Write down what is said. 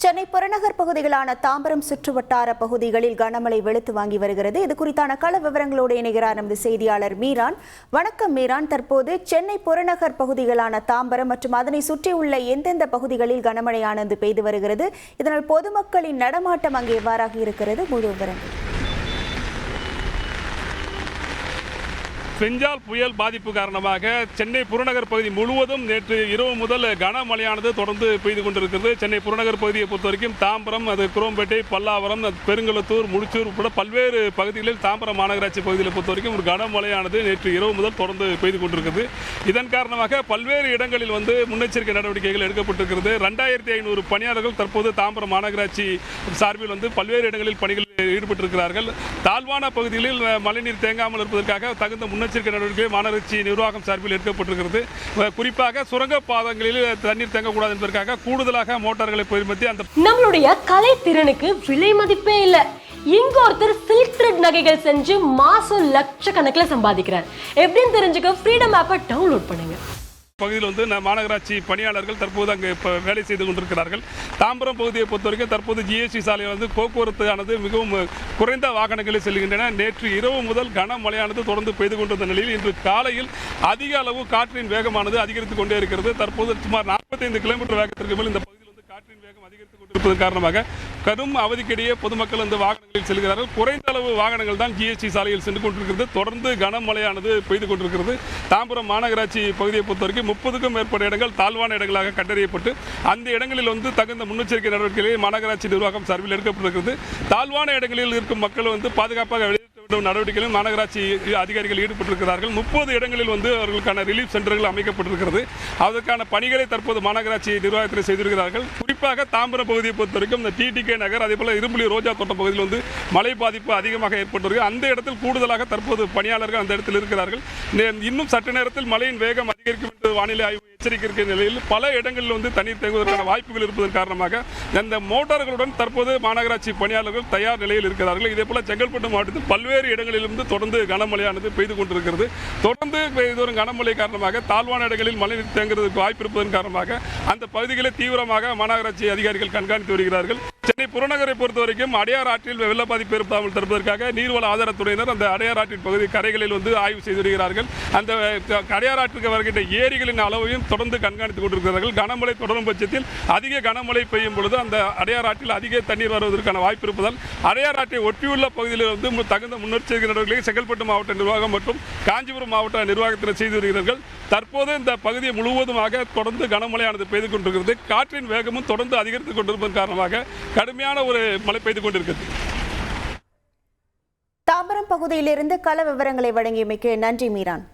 சென்னை புறநகர் பகுதிகளான தாம்பரம் சுற்றுவட்டார பகுதிகளில் கனமழை வெளுத்து வாங்கி வருகிறது. இது குறித்தான கள விவரங்களோடு இணைகிறார் நமது செய்தியாளர் மீரான். வணக்கம் மீரான். தற்போது சென்னை புறநகர் பகுதிகளான தாம்பரம் மற்றும் அதனை சுற்றியுள்ள எந்தெந்த பகுதிகளில் கனமழையானது பெய்து வருகிறது? இதனால் பொதுமக்களின் நடமாட்டம் அங்கே எவ்வாறாக இருக்கிறது? முழு விவரங்கள். பெஞ்சால் புயல் பாதிப்பு காரணமாக சென்னை புறநகர் பகுதி முழுவதும் நேற்று இரவு முதல் கனமழையானது தொடர்ந்து பெய்து கொண்டிருக்கிறது. சென்னை புறநகர் பகுதியை பொறுத்தவரைக்கும் தாம்பரம், அது குரோம்பேட்டை, பல்லாவரம், பெருங்கலத்தூர், முடிச்சூர் உட்பட பல்வேறு பகுதிகளில் தாம்பரம் மாநகராட்சி பகுதியில் பொறுத்தவரைக்கும் ஒரு கனமழையானது நேற்று இரவு முதல் தொடர்ந்து பெய்து கொண்டிருக்கிறது. இதன் காரணமாக பல்வேறு இடங்களில் முன்னெச்சரிக்கை நடவடிக்கைகள் எடுக்கப்பட்டிருக்கிறது. 2500 பணியாளர்கள் தற்போது தாம்பரம் மாநகராட்சி சார்பில் பல்வேறு இடங்களில் பணிகளில் ஈடுபட்டிருக்கிறார்கள். தாழ்வான பகுதிகளில் மழைநீர் தேங்காமல் இருப்பதற்காக தகுந்த முன்னெச்சரிக்கை நடவடிக்கை மாநகராட்சி நிர்வாகம் சார்பில் எடுக்கப்பட்டிருக்கிறது. குறிப்பாக சுரங்க பாதங்களில் தண்ணீர் தேங்கக்கூடாது என்பதற்காக கூடுதலாக மோட்டார்களை பயன்படுத்தி அந்த நம்மளுடைய கலை திறனுக்கு விலை மதிப்பே இல்ல. இங்க ஒருத்தர் சில்க் த்ரெட் நகைகள் செஞ்சு மாசம் லட்சக்கணக்கில் சம்பாதிக்கிறார். எப்படின்னு தெரிஞ்சுக்க ஃப்ரீடம் ஆப்பை டவுன்லோட் பண்ணுங்க. பகுதியில் மாநகராட்சி பணியாளர்கள் தற்போது அங்கு வேலை செய்து கொண்டிருக்கிறார்கள். தாம்பரம் பகுதியை பொறுத்தவரைக்கும் தற்போது ஜிஎஸ்டி சாலையில் போக்குவரத்து ஆனது மிகவும் குறைந்த வாகனங்களில் செல்கின்றன. நேற்று இரவு முதல் கனமழையானது தொடர்ந்து பெய்து கொண்டிருந்த நிலையில் இன்று காலையில் அதிக அளவு காற்றின் வேகமானது அதிகரித்துக் கொண்டே இருக்கிறது. தற்போது சுமார் 45 கிலோமீட்டர் வேகத்திற்கு மேல் இந்த பகுதியில் காற்றின் வேகம் அதிகரித்துக் கொண்டிருப்பதன் காரணமாக கடும் அவதிக்கிடையே பொதுமக்கள் வாகனங்களில் செல்கிறார்கள். குறைந்த அளவு வாகனங்கள் தான் ஜிஎஸ்டி சாலையில் சென்று கொண்டிருக்கிறது. தொடர்ந்து கனமழையானது பெய்து கொண்டிருக்கிறது. தாம்பரம் மாநகராட்சி பகுதியை பொறுத்தவரைக்கும் 30க்கும் மேற்பட்ட இடங்கள் தாழ்வான இடங்களாக கண்டறியப்பட்டு அந்த இடங்களில் தகுந்த முன்னெச்சரிக்கை நடவடிக்கைகளை மாநகராட்சி நிர்வாகம் சார்பில் எடுக்கப்பட்டிருக்கிறது. தாழ்வான இடங்களில் இருக்கும் மக்கள் பாதுகாப்பாக நடவடிக்கைகளில் மாநகராட்சி அதிகாரிகள் ஈடுபட்டிருக்கிறார்கள். 30 இடங்களில் அவர்களுக்கான ரிலீஃப் சென்டர்கள் அமைக்கப்பட்டிருக்கிறது. அதற்கான பணிகளை தற்போது மாநகராட்சி நிர்வாகத்தில் செய்திருக்கிறார்கள். குறிப்பாக தாம்பரம் பகுதியை பொறுத்தவரைக்கும் இந்த டிடிகே நகர், அதே போல இரும்புலி ரோஜா தோட்டம் பகுதியில் மழை பாதிப்பு அதிகமாக ஏற்பட்டிருக்கு. அந்த இடத்தில் கூடுதலாக தற்போது பணியாளர்கள் அந்த இடத்தில் இருக்கிறார்கள். இன்னும் சற்று நேரத்தில் மழையின் வேகம் அதிகரிக்கும் என்று வானிலை ஆய்வு எச்சரிக்கை நிலையில் பல இடங்களில் தண்ணீர் தேங்குவதற்கான வாய்ப்புகள் இருப்பதன் காரணமாக அந்த மோட்டார்களுடன் தற்போது மாநகராட்சி பணியாளர்கள் தயார் நிலையில் இருக்கிறார்கள். இதே போல செங்கல்பட்டு மாவட்டத்தில் பல்வேறு இடங்களிலிருந்து தொடர்ந்து கனமழையானது பெய்து கொண்டிருக்கிறது. தொடர்ந்து பெய்து வரும் கனமழை காரணமாக தாழ்வான இடங்களில் மழைநீர் தேங்குவதற்கு வாய்ப்பு இருப்பதன் காரணமாக அந்த பகுதிகளை தீவிரமாக மாநகராட்சி அதிகாரிகள் கண்காணித்து வருகிறார்கள். சென்னை புறநகரை பொறுத்தவரைக்கும் அடையார் ஆற்றில் வெள்ள பாதிப்பு ஏற்படாமல் தடுப்பதற்காக நீர்வள ஆதாரத்துறையினர் அந்த அடையார் ஆற்றின் பகுதி கரைகளில் ஆய்வு செய்து வருகிறார்கள். அந்த அடையார் ஆற்றுக்கு வருகின்ற ஏரிகளின் அளவையும் தொடர்ந்து கண்காணித்துக் கொண்டிருக்கிறார்கள். கனமழை தொடரும் பட்சத்தில் அதிக கனமழை பெய்யும் பொழுது அந்த அடையார் ஆற்றில் அதிக தண்ணீர் வருவதற்கான வாய்ப்பு இருப்பதால் அடையார் ஆற்றை ஒட்டியுள்ள பகுதியில் தகுந்த முன்னெச்சரிக்கை நடவடிக்கைகளை செங்கல்பட்டு மாவட்ட நிர்வாகம் மற்றும் காஞ்சிபுரம் மாவட்ட நிர்வாகத்தினர் செய்து வருகிறார்கள். தற்போது இந்த பகுதியை முழுவதுமாக தொடர்ந்து கனமழையானது பெய்து கொண்டிருக்கிறது. காற்றின் வேகமும் தொடர்ந்து அதிகரித்துக் கொண்டிருப்பதன் காரணமாக கடுமையான ஒரு மழை பெய்து கொண்டிருக்கிறது. தாம்பரம் பகுதியிலிருந்து கள விவரங்களை வழங்கியமைக்கு நன்றி மீரான்.